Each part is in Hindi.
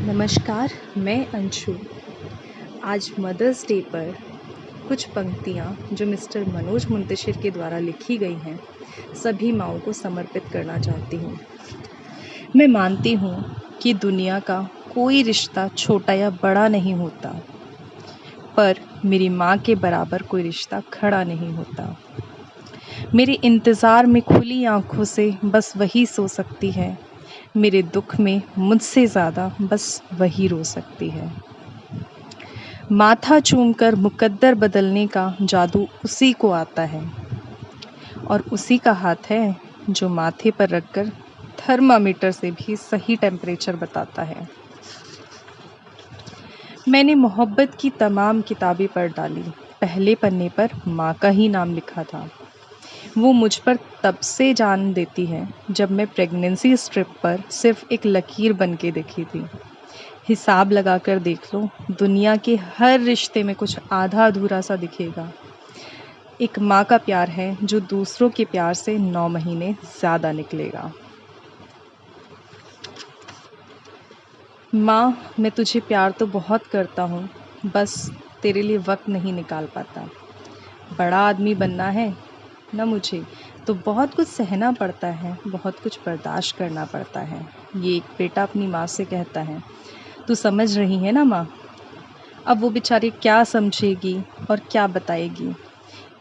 नमस्कार, मैं अंशु। आज मदर्स डे पर कुछ पंक्तियाँ जो मिस्टर मनोज मुंतशिर के द्वारा लिखी गई हैं, सभी माँओं को समर्पित करना चाहती हूँ। मैं मानती हूँ कि दुनिया का कोई रिश्ता छोटा या बड़ा नहीं होता, पर मेरी माँ के बराबर कोई रिश्ता खड़ा नहीं होता। मेरे इंतज़ार में खुली आँखों से बस वही सो सकती है, मेरे दुख में मुझसे ज़्यादा बस वही रो सकती है। माथा चूमकर मुकद्दर बदलने का जादू उसी को आता है, और उसी का हाथ है जो माथे पर रखकर थर्मामीटर से भी सही टेम्परेचर बताता है। मैंने मोहब्बत की तमाम किताबें पढ़ डाली, पहले पन्ने पर माँ का ही नाम लिखा था। वो मुझ पर तब से जान देती है जब मैं प्रेगनेंसी स्ट्रिप पर सिर्फ एक लकीर बन के दिखी थी। हिसाब लगाकर देख लो, दुनिया के हर रिश्ते में कुछ आधा अधूरा सा दिखेगा। एक माँ का प्यार है जो दूसरों के प्यार से 9 महीने ज़्यादा निकलेगा। माँ, मैं तुझे प्यार तो बहुत करता हूँ, बस तेरे लिए वक्त नहीं निकाल पाता। बड़ा आदमी बनना है ना मुझे, तो बहुत कुछ सहना पड़ता है, बहुत कुछ बर्दाश्त करना पड़ता है। ये एक बेटा अपनी माँ से कहता है। तू समझ रही है ना माँ? अब वो बेचारी क्या समझेगी और क्या बताएगी?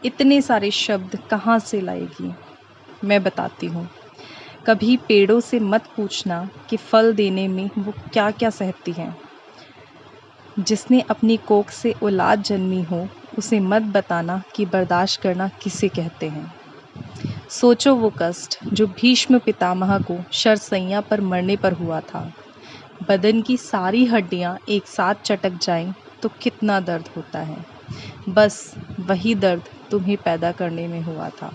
इतने सारे शब्द कहाँ से लाएगी? मैं बताती हूँ। कभी पेड़ों से मत पूछना कि फल देने में वो क्या क्या सहती हैं। जिसने अपनी कोख से औलाद जन्मी हो, उसे मत बताना कि बर्दाश्त करना किसे कहते हैं। सोचो वो कष्ट जो भीष्म पितामह को शरसैया पर मरने पर हुआ था। बदन की सारी हड्डियां एक साथ चटक जाएं तो कितना दर्द होता है। बस वही दर्द तुम्हें पैदा करने में हुआ था।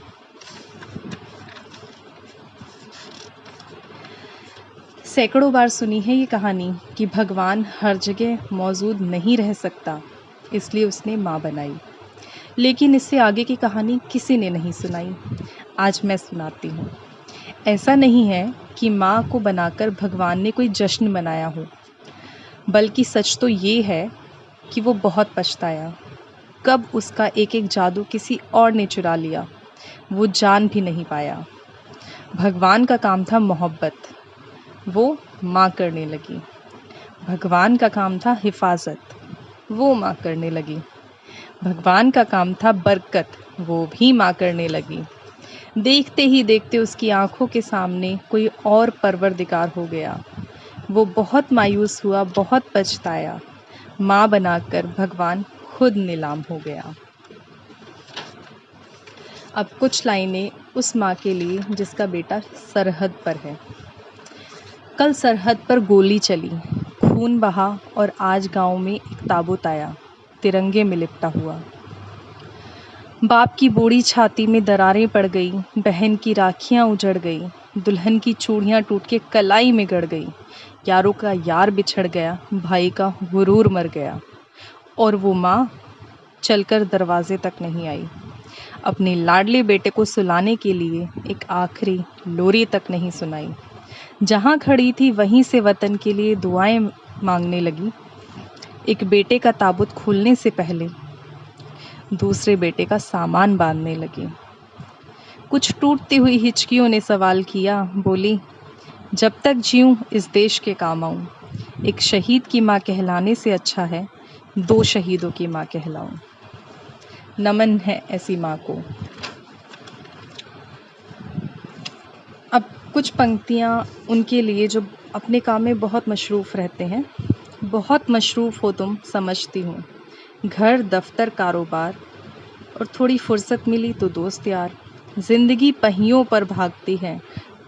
सैकड़ों बार सुनी है ये कहानी कि भगवान हर जगह मौजूद नहीं रह सकता, इसलिए उसने माँ बनाई। लेकिन इससे आगे की कहानी किसी ने नहीं सुनाई। आज मैं सुनाती हूँ। ऐसा नहीं है कि माँ को बनाकर भगवान ने कोई जश्न मनाया हो, बल्कि सच तो ये है कि वो बहुत पछताया। कब उसका एक एक जादू किसी और ने चुरा लिया, वो जान भी नहीं पाया। भगवान का काम था मोहब्बत, वो माँ करने लगी। भगवान का काम था हिफाजत, वो माँ करने लगी। भगवान का काम था बरकत, वो भी माँ करने लगी। देखते ही देखते उसकी आंखों के सामने कोई और परवरदिगार हो गया। वो बहुत मायूस हुआ, बहुत पछताया। माँ बनाकर भगवान खुद नीलाम हो गया। अब कुछ लाइनें उस माँ के लिए जिसका बेटा सरहद पर है। कल सरहद पर गोली चली, खून बहा, और आज गांव में एक ताबूत आया, तिरंगे में लिपटा हुआ। बाप की बूढ़ी छाती में दरारें पड़ गई, बहन की राखियां उजड़ गई, दुल्हन की चूड़ियां टूट के कलाई में गड़ गई। यारों का यार बिछड़ गया, भाई का गुरूर मर गया, और वो माँ चलकर दरवाजे तक नहीं आई। अपने लाडले बेटे को सुलाने के लिए एक आखिरी लोरी तक नहीं सुनाई। जहाँ खड़ी थी वहीं से वतन के लिए दुआएं मांगने लगी। एक बेटे का ताबूत खुलने से पहले दूसरे बेटे का सामान बांधने लगी। कुछ टूटती हुई हिचकियों ने सवाल किया, बोली, जब तक जीऊं इस देश के काम आऊं। एक शहीद की माँ कहलाने से अच्छा है 2 शहीदों की माँ कहलाऊं। नमन है ऐसी माँ को। अब कुछ पंक्तियाँ उनके लिए जो अपने काम में बहुत मशरूफ़ रहते हैं। बहुत मशरूफ़ हो तुम, समझती हूँ। घर, दफ्तर, कारोबार, और थोड़ी फुर्सत मिली तो दोस्त यार। ज़िंदगी पहियों पर भागती है,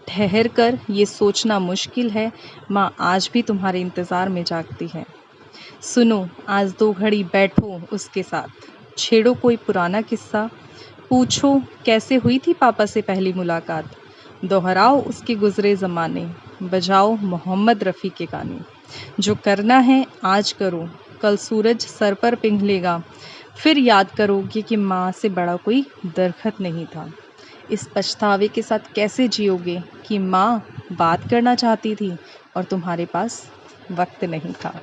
ठहर कर ये सोचना मुश्किल है, माँ आज भी तुम्हारे इंतज़ार में जागती है। सुनो, आज 2 घड़ी बैठो उसके साथ, छेड़ो कोई पुराना किस्सा, पूछो कैसे हुई थी पापा से पहली मुलाकात, दोहराओ उसके गुजरे ज़माने, बजाओ मोहम्मद रफ़ी के गाने। जो करना है आज करो, कल सूरज सर पर पिघलेगा, फिर याद करोगे कि माँ से बड़ा कोई दरख़त नहीं था। इस पछतावे के साथ कैसे जियोगे कि माँ बात करना चाहती थी और तुम्हारे पास वक्त नहीं था।